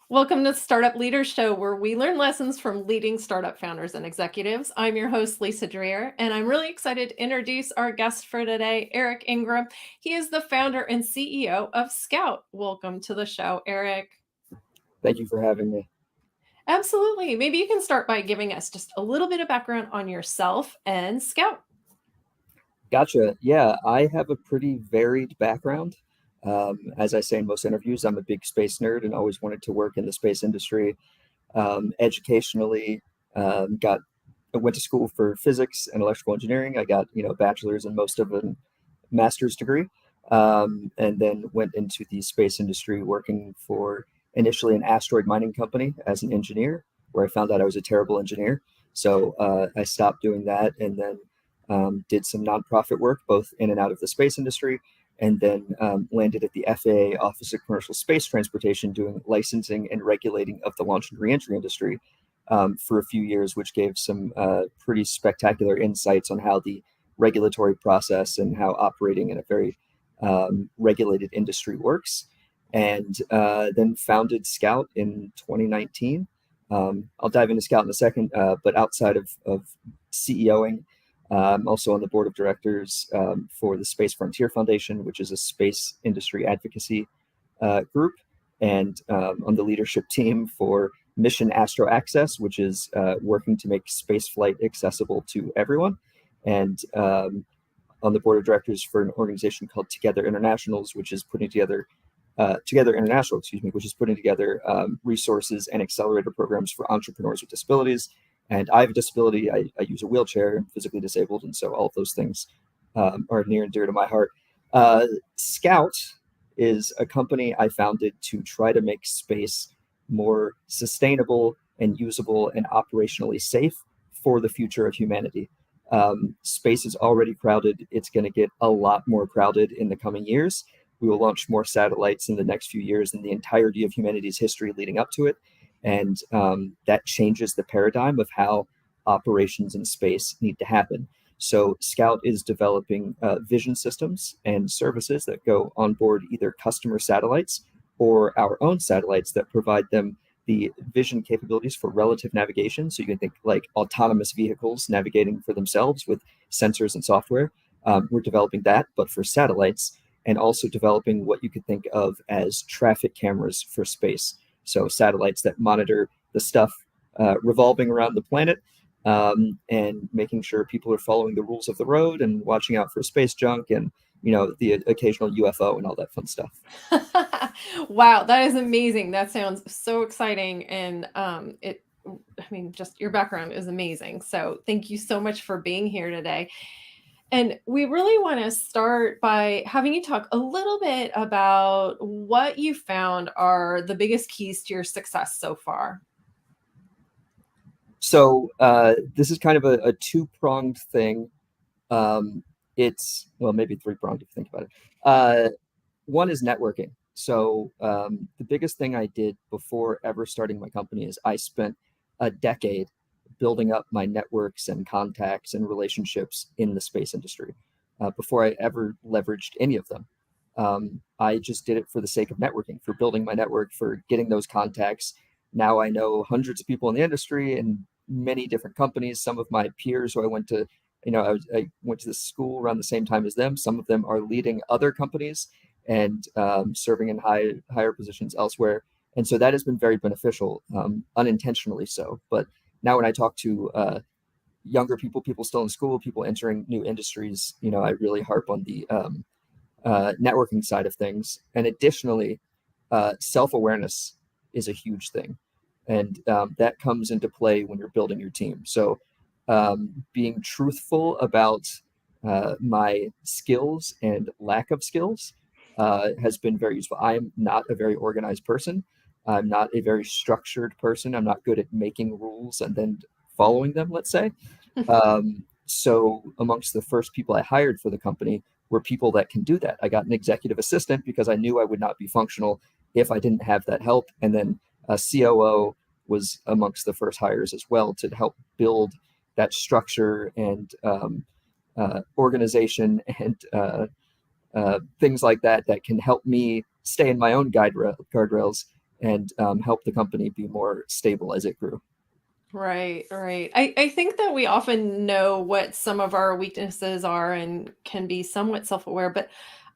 Welcome to the Startup Leaders Show, where we learn lessons from leading startup founders and executives. I'm your host, Lisa Dreher, and I'm really excited to introduce our guest for today, Eric Ingram. He is the founder and CEO of Scout. Welcome to the show, Eric. Thank you for having me. Absolutely. Maybe you can start by giving us just a little bit of background on yourself and Scout. Gotcha. Yeah, I have a pretty varied background. As I say in most interviews, I'm a big space nerd and always wanted to work in the space industry. Educationally, got I went to school for physics and electrical engineering. I got a bachelor's and most of a master's degree, and then went into the space industry, working for initially an asteroid mining company as an engineer, where I found out I was a terrible engineer. So I stopped doing that, and then did some nonprofit work both in and out of the space industry, and then landed at the FAA Office of Commercial Space Transportation doing licensing and regulating of the launch and reentry industry for a few years, which gave some pretty spectacular insights on how the regulatory process and how operating in a very regulated industry works. And then founded Scout in 2019. I'll dive into Scout in a second, but outside of CEOing, I'm also on the board of directors for the Space Frontier Foundation, which is a space industry advocacy group, and on the leadership team for Mission Astro Access, which is working to make spaceflight accessible to everyone, and on the board of directors for an organization called Together Internationals, which is putting together Together International, which is putting together resources and accelerator programs for entrepreneurs with disabilities. And I have a disability. I use a wheelchair. I'm physically disabled, and so all of those things are near and dear to my heart. Scout is a company I founded to try to make space more sustainable and usable and operationally safe for the future of humanity. Space is already crowded. It's going to get a lot more crowded in the coming years. We will launch more satellites in the next few years than the entirety of humanity's history leading up to it. And that changes the paradigm of how operations in space need to happen. So Scout is developing vision systems and services that go on board either customer satellites or our own satellites that provide them the vision capabilities for relative navigation. So you can think like autonomous vehicles navigating for themselves with sensors and software. We're developing that, but for satellites, and also developing what you could think of as traffic cameras for space. So satellites that monitor the stuff revolving around the planet, and making sure people are following the rules of the road and watching out for space junk and the occasional UFO and all that fun stuff. Wow, that is amazing. That sounds so exciting. And I mean, just your background is amazing. So thank you so much for being here today. And we really want to start by having you talk a little bit about what you found are the biggest keys to your success so far. So this is kind of a two-pronged thing. It's, well, maybe three-pronged if you think about it. One is networking. So the biggest thing I did before ever starting my company is I spent a decade building up my networks and contacts and relationships in the space industry before I ever leveraged any of them. I just did it for the sake of networking, for building my network, for getting those contacts. Now I know hundreds of people in the industry and many different companies. Some of my peers who I went to, I went to the school around the same time as them. Some of them are leading other companies and serving in higher positions elsewhere. And so that has been very beneficial, unintentionally so. But now when I talk to younger people still in school, people entering new industries, I really harp on the networking side of things. And additionally, self-awareness is a huge thing. And that comes into play when you're building your team. So being truthful about my skills and lack of skills has been very useful. I'm not a very organized person. I'm not a very structured person. I'm not good at making rules and then following them, let's say. So amongst the first people I hired for the company were people that can do that. I got an executive assistant because I knew I would not be functional if I didn't have that help. And then a COO was amongst the first hires as well to help build that structure and organization and things like that that can help me stay in my own guardrails and help the company be more stable as it grew. Right, right. I think that we often know what some of our weaknesses are and can be somewhat self-aware, but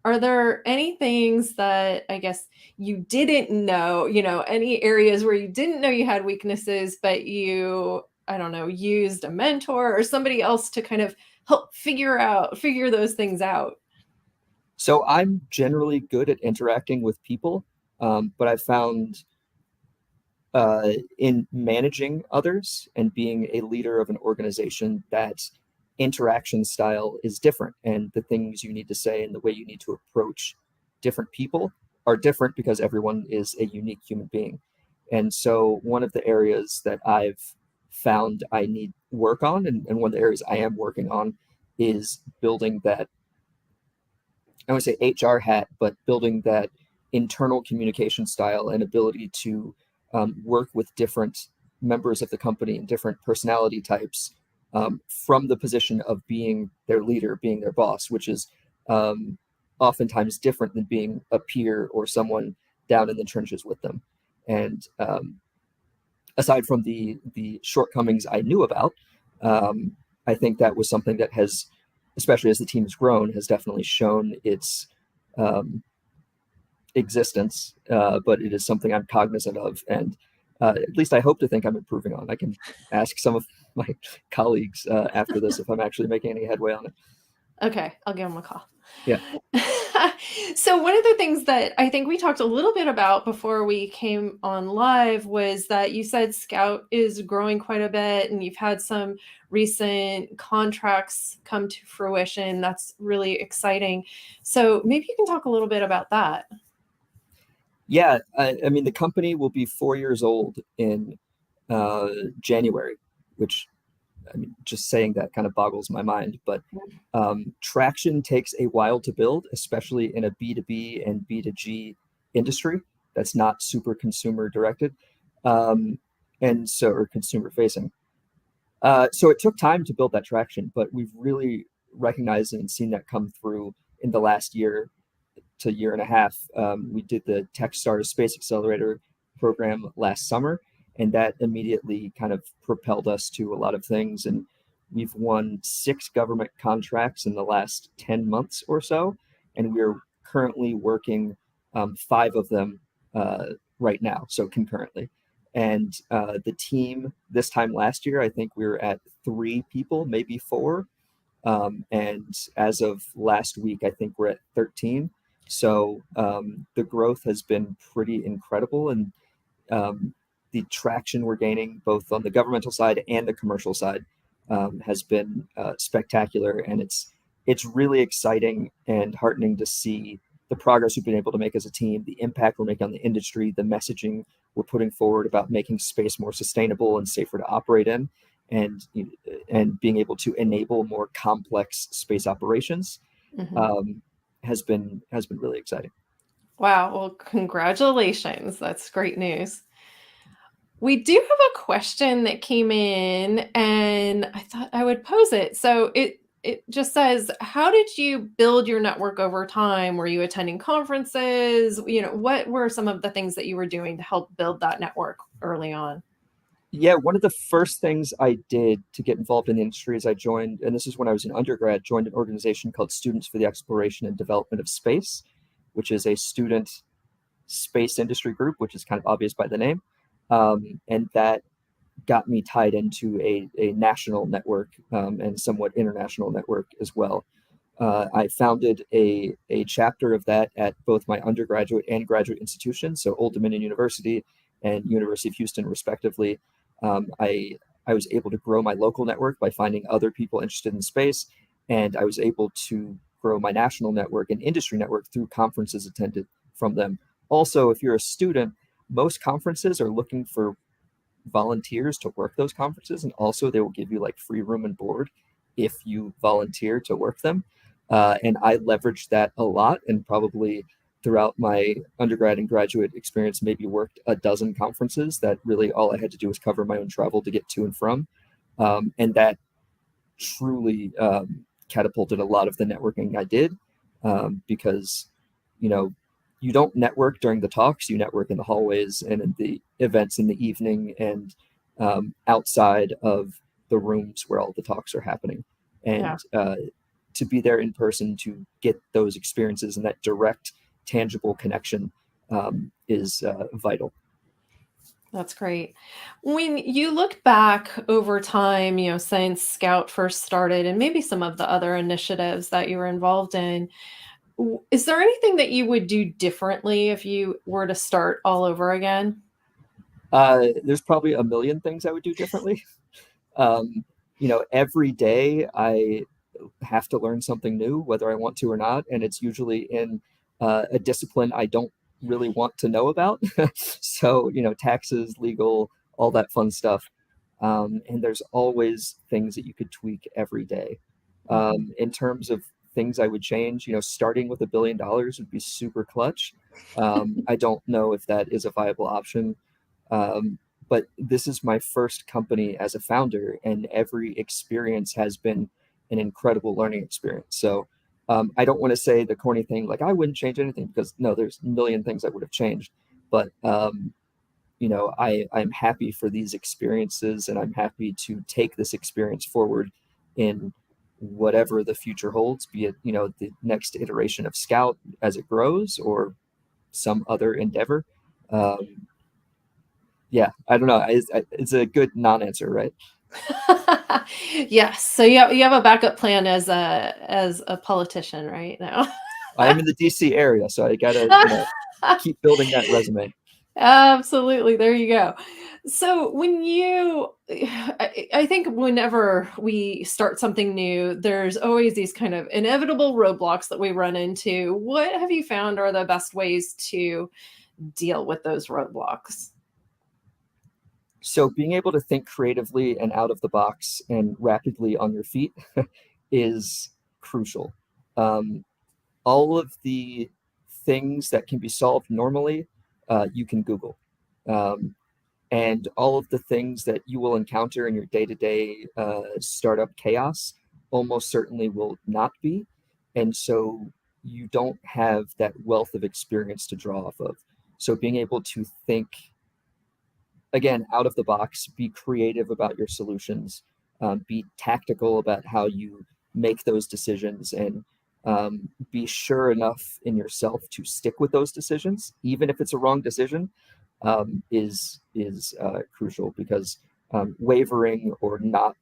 are there any things that I guess you didn't know, any areas where you didn't know you had weaknesses, but you, I don't know, used a mentor or somebody else to kind of help figure those things out? So I'm generally good at interacting with people, but I found in managing others and being a leader of an organization that interaction style is different, and the things you need to say and the way you need to approach different people are different because everyone is a unique human being. And so one of the areas that I've found I need work on, and one of the areas I am working on, is building that, I want to say HR hat, but building that internal communication style and ability to work with different members of the company and different personality types from the position of being their leader, being their boss, which is um, oftentimes different than being a peer or someone down in the trenches with them. And aside from the shortcomings I knew about, um, I think that was something that has, especially as the team has grown, has definitely shown its um, existence. But it is something I'm cognizant of, and at least I hope to think I'm improving on. I can ask some of my colleagues after this if I'm actually making any headway on it. Okay, I'll give him a call. Yeah. So one of the things that I think we talked a little bit about before we came on live was that you said Scout is growing quite a bit and you've had some recent contracts come to fruition. That's really exciting. So maybe you can talk a little bit about that. Yeah, I mean, the company will be 4 years old in January, which, I mean, just saying that kind of boggles my mind. But traction takes a while to build, especially in a B2B and B2G industry that's not super consumer directed, um, and so or consumer facing. So it took time to build that traction, but we've really recognized and seen that come through in the last year to year and a half. We did the TechStars Space Accelerator program last summer, and that immediately kind of propelled us to a lot of things. And we've won 6 government contracts in the last 10 months or so, and we're currently working 5 of them right now, so concurrently. And the team this time last year, I think we were at 3 people, maybe 4, and as of last week, I think we're at 13. So the growth has been pretty incredible, and the traction we're gaining both on the governmental side and the commercial side has been spectacular, and it's really exciting and heartening to see the progress we've been able to make as a team, the impact we're making on the industry, the messaging we're putting forward about making space more sustainable and safer to operate in, and and being able to enable more complex space operations Mhm. um, has been really exciting. Wow. Well, congratulations. That's great news. We do have a question that came in and I thought I would pose it. So it just says, how did you build your network over time? Were you attending conferences? What were some of the things that you were doing to help build that network early on? Yeah, one of the first things I did to get involved in the industry is I joined, and this is when I was an undergrad, joined an organization called Students for the Exploration and Development of Space, which is a student space industry group, which is kind of obvious by the name. And that got me tied into a national network and somewhat international network as well. I founded a chapter of that at both my undergraduate and graduate institutions, so Old Dominion University and University of Houston, respectively. Um, I I was able to grow my local network by finding other people interested in space, and I was able to grow my national network and industry network through conferences attended from them. Also, if you're a student, most conferences are looking for volunteers to work those conferences, and also they will give you like free room and board if you volunteer to work them. And I leveraged that a lot, and probably throughout my undergrad and graduate experience, maybe worked a dozen conferences that really all I had to do was cover my own travel to get to and from. And that truly catapulted a lot of the networking I did because, you know, you don't network during the talks, you network in the hallways and in the events in the evening and outside of the rooms where all the talks are happening. Yeah. And to be there in person to get those experiences and that direct, tangible connection is vital. That's great. When you look back over time, since Scout first started and maybe some of the other initiatives that you were involved in, is there anything that you would do differently if you were to start all over again? There's probably a million things I would do differently. Um, every day I have to learn something new, whether I want to or not, and it's usually in a discipline I don't really want to know about. So, taxes, legal, all that fun stuff. And there's always things that you could tweak every day. Mhm. In terms of things I would change, starting with $1 billion would be super clutch. I don't know if that is a viable option. Um, but this is my first company as a founder, and every experience has been an incredible learning experience. So I don't want to say the corny thing like I wouldn't change anything, because no, there's a million things I would have changed. But I'm happy for these experiences, and I'm happy to take this experience forward in whatever the future holds, be it the next iteration of Scout as it grows or some other endeavor. Um, yeah, I don't know. It's a good non-answer, right? Yes. So you have a backup plan as a politician right now. I am in the DC area, so I gotta, keep building that resume. Absolutely. There you go. So when I think whenever we start something new, there's always these kind of inevitable roadblocks that we run into. What have you found are the best ways to deal with those roadblocks? So being able to think creatively and out of the box and rapidly on your feet is crucial. Um, all of the things that can be solved normally, you can Google. Um, and all of the things that you will encounter in your day-to-day startup chaos almost certainly will not be. And so you don't have that wealth of experience to draw off of. So being able to think again out of the box, be creative about your solutions, be tactical about how you make those decisions, and be sure enough in yourself to stick with those decisions even if it's a wrong decision, is crucial, because wavering or not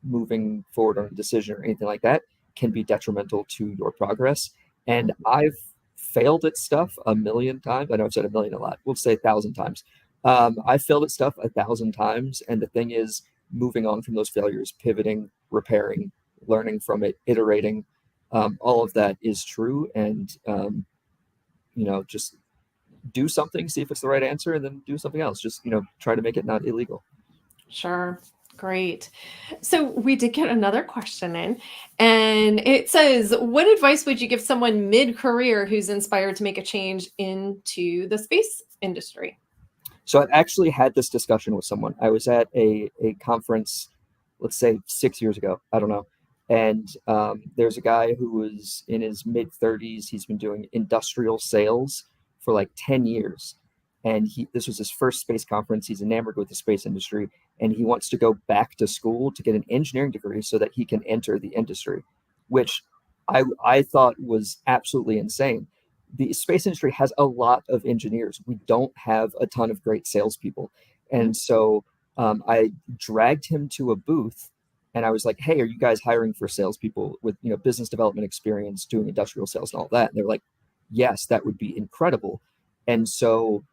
moving forward on a decision or anything like that can be detrimental to your progress. And I've failed at stuff a million times. I know I've said a million a lot. We'll say 1,000 times. I've failed at stuff 1,000 times. And the thing is, moving on from those failures, pivoting, repairing, learning from it, iterating, all of that is true. And, just do something, see if it's the right answer, and then do something else. Just, try to make it not illegal. Sure. Great. So we did get another question in, and it says, what advice would you give someone mid-career who's inspired to make a change into the space industry? So I've actually had this discussion with someone. I was at a conference, let's say 6 years ago. I don't know. And there's a guy who was in his mid 30s. He's been doing industrial sales for like 10 years. And this was his first space conference. He's enamored with the space industry, and he wants to go back to school to get an engineering degree so that he can enter the industry, which I thought was absolutely insane. The space industry has a lot of engineers. We don't have a ton of great salespeople. And so I dragged him to a booth, and I was like, hey, are you guys hiring for salespeople with business development experience doing industrial sales and all that? And they're like, yes, that would be incredible. And so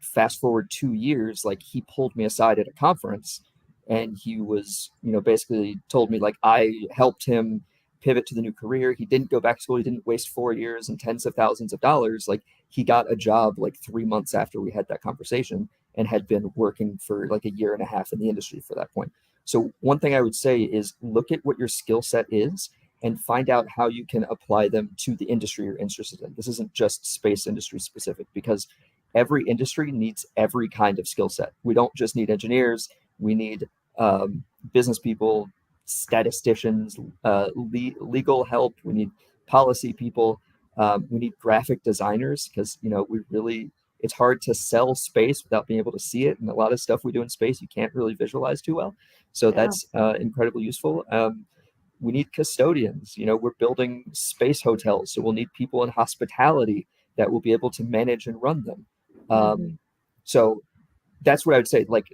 fast forward 2 years, like he pulled me aside at a conference, and he was, basically told me like I helped him pivot to the new career. He didn't go back to school. He didn't waste 4 years and tens of thousands of dollars. Like he got a job like 3 months after we had that conversation, and had been working for like a year and a half in the industry for that point. So one thing I would say is look at what your skill set is and find out how you can apply them to the industry you're interested in. This isn't just space industry specific, because every industry needs every kind of skill set. We don't just need engineers. We need business people, statisticians, legal help. We need policy people. We need graphic designers because, it's hard to sell space without being able to see it. And a lot of stuff we do in space, you can't really visualize too well. So Yeah. that's incredibly useful. We need custodians. We're building space hotels, so we'll need people in hospitality that will be able to manage and run them. Mhm. So that's what I would say. Like,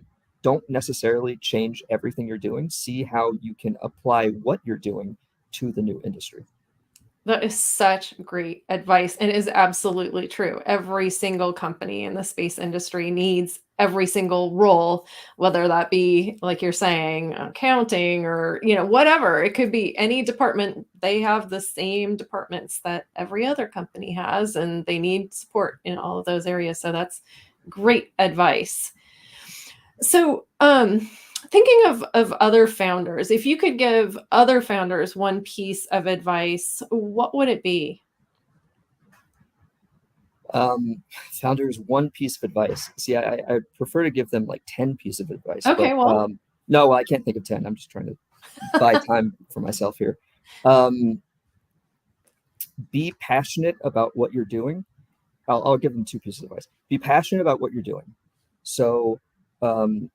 don't necessarily change everything you're doing. See how you can apply what you're doing to the new industry. That is such great advice and is absolutely true. Every single company in the space industry needs every single role, whether that be, like you're saying, accounting or, whatever. It could be any department. They have the same departments that every other company has, and they need support in all of those areas. So that's great advice. So, thinking of other founders, if you could give other founders one piece of advice, what would it be? Founders, one piece of advice. See, I prefer to give them like 10 pieces of advice, but Okay, well, no, I can't think of 10. I'm just trying to buy time for myself here. Um, be passionate about what you're doing. I'll give them two pieces of advice. Be passionate about what you're doing. So, um,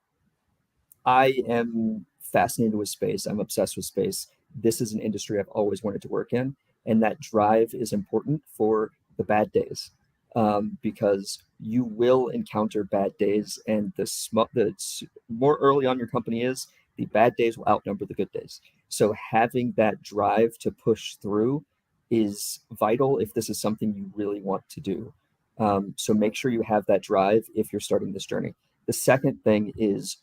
I am fascinated with space. I'm obsessed with space. This is an industry I've always wanted to work in, and that drive is important for the bad days, because you will encounter bad days, and the more early on your company is, the bad days will outnumber the good days. So having that drive to push through is vital if this is something you really want to do. So make sure you have that drive if you're starting this journey. The second thing is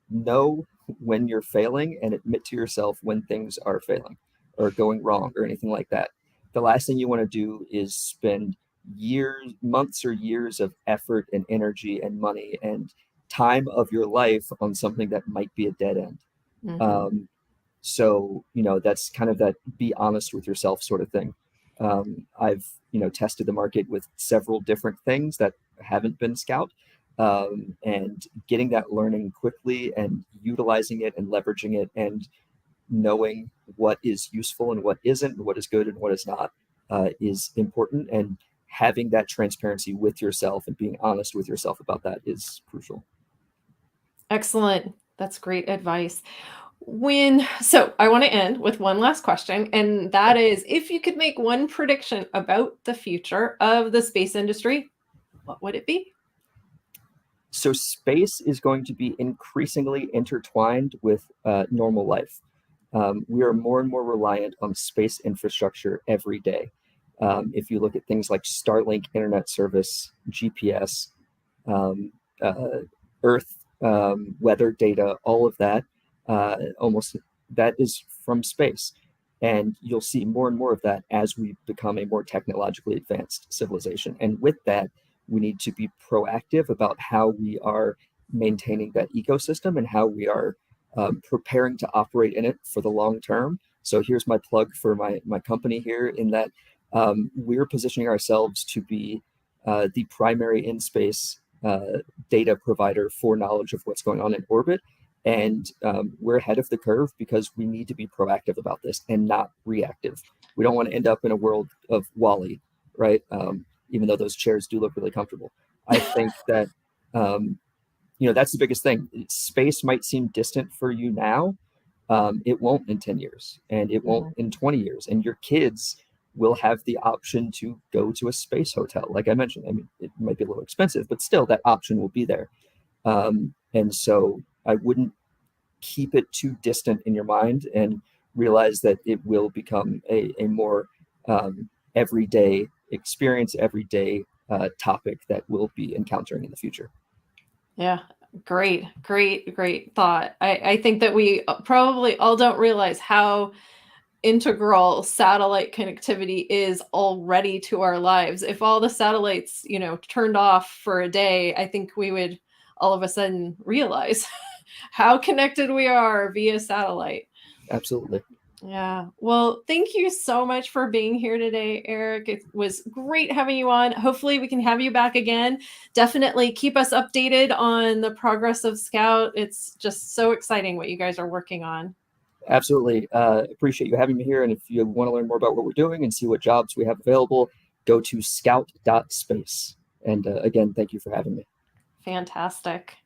know when you're failing and admit to yourself when things are failing or going wrong or anything like that. The last thing you want to do is spend years, months, or years of effort and energy and money and time of your life on something that might be a dead end. mhm. Um, so, that's kind of that be honest with yourself sort of thing. I've, tested the market with several different things that haven't been Scout. And getting that learning quickly and utilizing it and leveraging it and knowing what is useful and what isn't, and what is good and what is not, is important. And having that transparency with yourself and being honest with yourself about that is crucial. Excellent. That's great advice. So I want to end with one last question, and that is if you could make one prediction about the future of the space industry, what would it be? So space is going to be increasingly intertwined with normal life. We are more and more reliant on space infrastructure every day. If you look at things like Starlink internet service, GPS, um, uh, Earth weather data, all of that, almost that is from space. And you'll see more and more of that as we become a more technologically advanced civilization. And with that, we need to be proactive about how we are maintaining that ecosystem and how we are preparing to operate in it for the long term. So here's my plug for my company here in that we're positioning ourselves to be the primary in space data provider for knowledge of what's going on in orbit. And we're ahead of the curve because we need to be proactive about this and not reactive. We don't want to end up in a world of Wally, right? Even though those chairs do look really comfortable. I think that, that's the biggest thing. Space might seem distant for you now. It won't in 10 years, and it won't Mhm. in 20 years. And your kids will have the option to go to a space hotel. Like I mentioned, I mean, it might be a little expensive, but still that option will be there. And so I wouldn't keep it too distant in your mind and realize that it will become a more everyday experience, everyday topic that we'll be encountering in the future. Yeah, great, great, great thought. I think that we probably all don't realize how integral satellite connectivity is already to our lives. If all the satellites, turned off for a day, I think we would all of a sudden realize how connected we are via satellite. Absolutely. Yeah. Well, thank you so much for being here today, Eric. It was great having you on. Hopefully, we can have you back again. Definitely keep us updated on the progress of Scout. It's just so exciting what you guys are working on. Absolutely. Appreciate you having me here. And if you want to learn more about what we're doing and see what jobs we have available, go to scout.space. And again, thank you for having me. Fantastic.